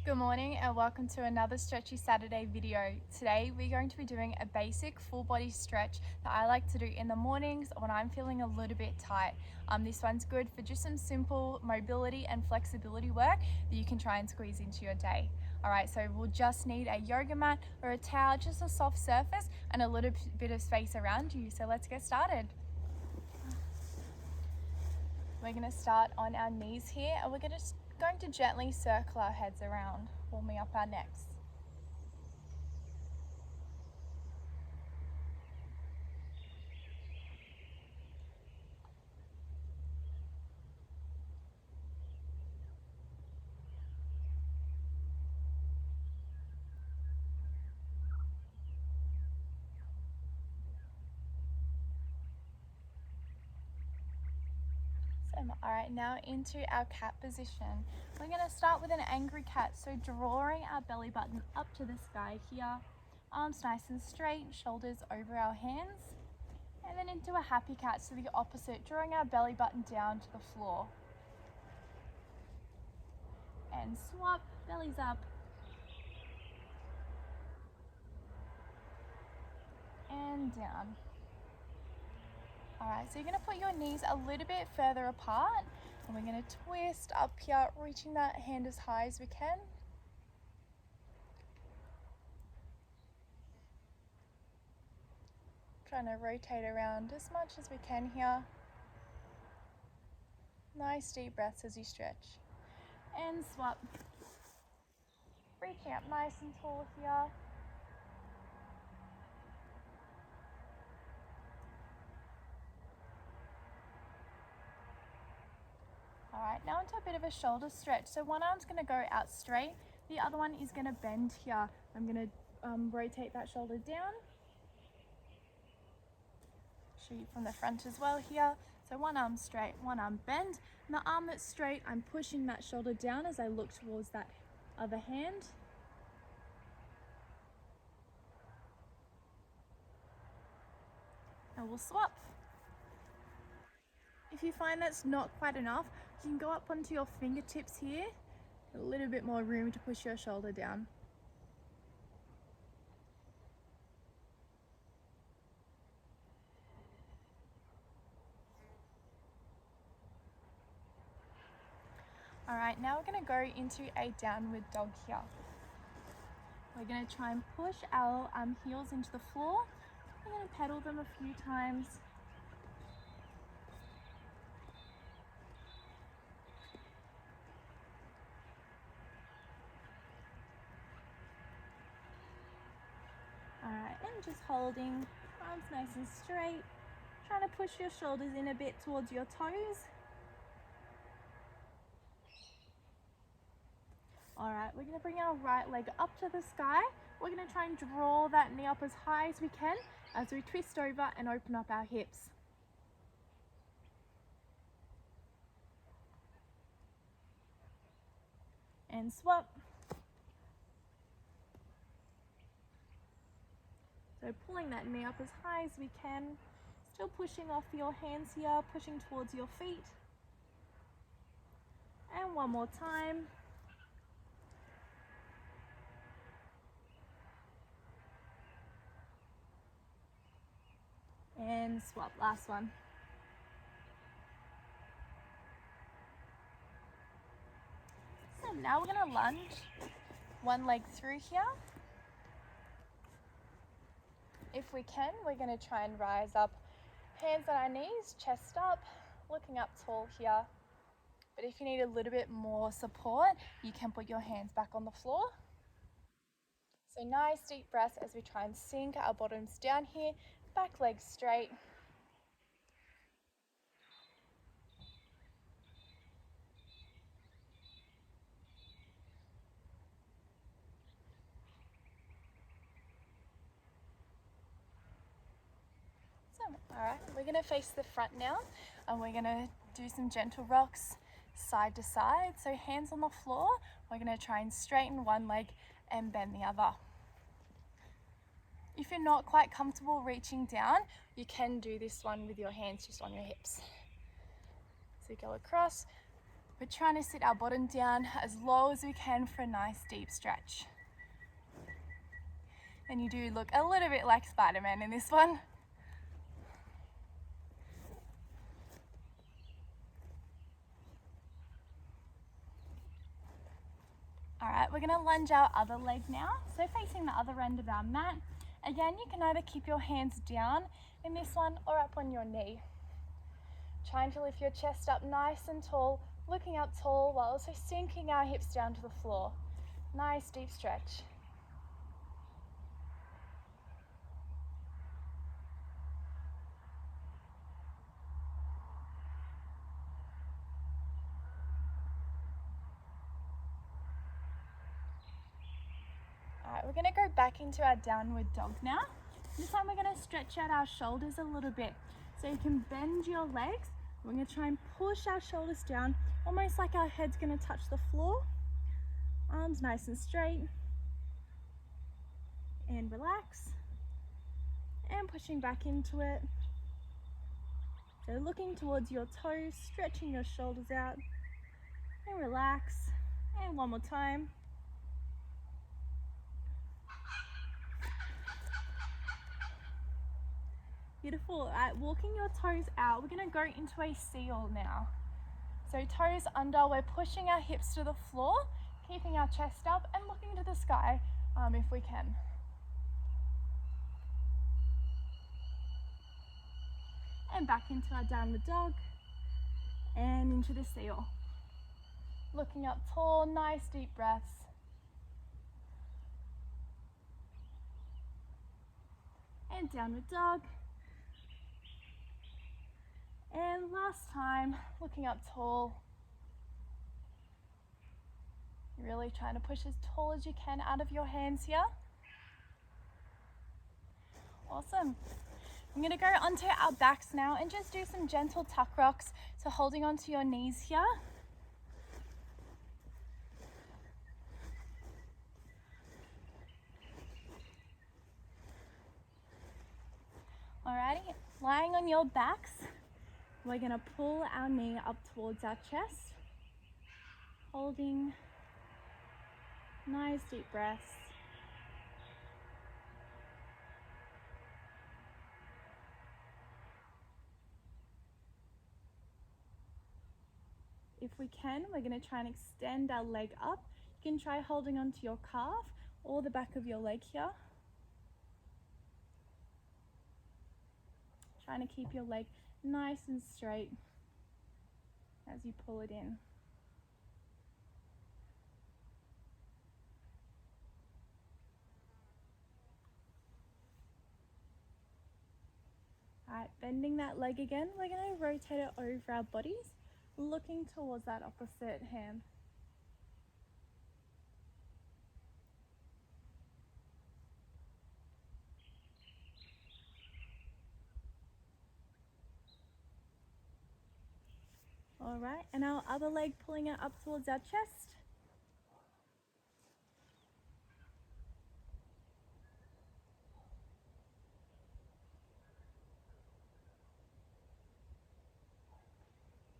Good morning and welcome to another Stretchy Saturday video. Today we're going to be doing a basic full body stretch that I like to do in the mornings when I'm feeling a little bit tight. This one's good for just some simple mobility and flexibility work that you can try and squeeze into your day. Alright, so we'll just need a yoga mat or a towel, just a soft surface and a little bit of space around you. So let's get started. We're going to start on our knees here and we're going to gently circle our heads around, warming up our necks. Alright, now into our cat position. We're going to start with an angry cat, so drawing our belly button up to the sky here, arms nice and straight, shoulders over our hands, and then into a happy cat, so the opposite, drawing our belly button down to the floor. And swap, bellies up, and down. Alright, so you're going to put your knees a little bit further apart and we're going to twist up here, reaching that hand as high as we can. Trying to rotate around as much as we can here. Nice deep breaths as you stretch. And swap. Reaching up nice and tall here. Alright, now into a bit of a shoulder stretch. So one arm's going to go out straight, the other one is going to bend here. I'm going to rotate that shoulder down. Show you from the front as well here. So one arm straight, one arm bend. And the arm that's straight, I'm pushing that shoulder down as I look towards that other hand. And we'll swap. If you find that's not quite enough, you can go up onto your fingertips here. A little bit more room to push your shoulder down. Alright, now we're going to go into a downward dog here. We're going to try and push our heels into the floor. We're going to pedal them a few times. Alright, and just holding, arms nice and straight. Trying to push your shoulders in a bit towards your toes. Alright, we're going to bring our right leg up to the sky. We're going to try and draw that knee up as high as we can as we twist over and open up our hips. And swap. So pulling that knee up as high as we can, still pushing off your hands here, pushing towards your feet. And one more time. And swap, last one. So now we're going to lunge one leg through here. If we can, we're going to try and rise up, hands on our knees, chest up, looking up tall here. But if you need a little bit more support, you can put your hands back on the floor. So nice deep breaths as we try and sink our bottoms down here, back leg straight. Alright, we're going to face the front now and we're going to do some gentle rocks side to side. So hands on the floor, we're going to try and straighten one leg and bend the other. If you're not quite comfortable reaching down, you can do this one with your hands just on your hips. So go across, We're trying to sit our bottom down as low as we can for a nice deep stretch. And you do look a little bit like Spider-Man in this one. All right, we're gonna lunge our other leg now. So facing the other end of our mat. Again, you can either keep your hands down in this one or up on your knee. Trying to lift your chest up nice and tall, looking up tall while also sinking our hips down to the floor. Nice deep stretch. All right, we're gonna go back into our downward dog now. This time we're gonna stretch out our shoulders a little bit. So you can bend your legs. We're gonna try and push our shoulders down, almost like our head's gonna touch the floor. Arms nice and straight. And relax. And pushing back into it. So looking towards your toes, stretching your shoulders out. And relax. And one more time. Beautiful. All right, walking your toes out, we're gonna go into a seal now. So toes under, we're pushing our hips to the floor, keeping our chest up and looking to the sky if we can. And back into our downward dog and into the seal. Looking up tall, nice deep breaths. And downward dog. And last time, looking up tall. Really trying to push as tall as you can out of your hands here. Awesome. I'm gonna go onto our backs now and just do some gentle tuck rocks. So holding onto your knees here. Alrighty, lying on your backs, we're gonna pull our knee up towards our chest, holding nice deep breaths. If we can, we're gonna try and extend our leg up. You can try holding onto your calf or the back of your leg here. Trying to keep your leg nice and straight as you pull it in. All right, bending that leg again, we're going to rotate it over our bodies, looking towards that opposite hand. All right, and our other leg pulling it up towards our chest.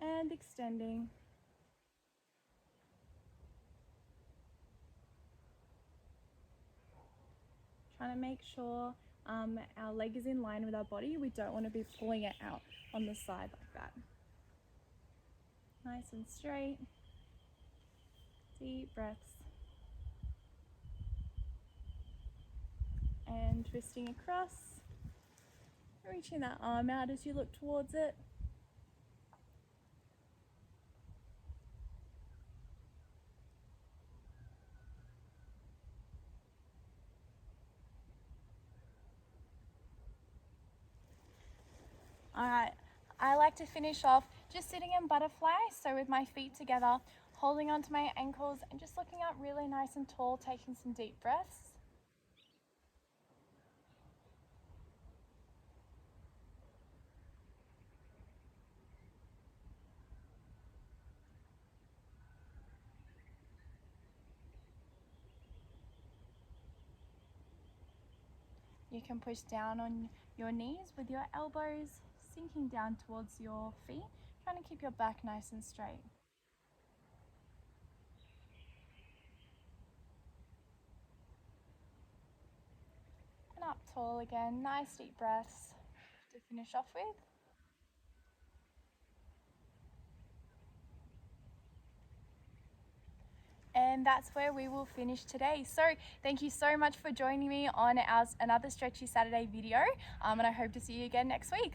And extending. Trying to make sure our leg is in line with our body. We don't want to be pulling it out on the side like that. Nice and straight. Deep breaths. And twisting across. Reaching that arm out as you look towards it. All right, I like to finish off just sitting in butterfly, so with my feet together, holding onto my ankles and just looking up really nice and tall, taking some deep breaths. You can push down on your knees with your elbows sinking down towards your feet, trying to keep your back nice and straight. tall again. Nice deep breaths to finish off with. And that's where we will finish today. So thank you so much for joining me on another Stretchy Saturday video, and I hope to see you again next week.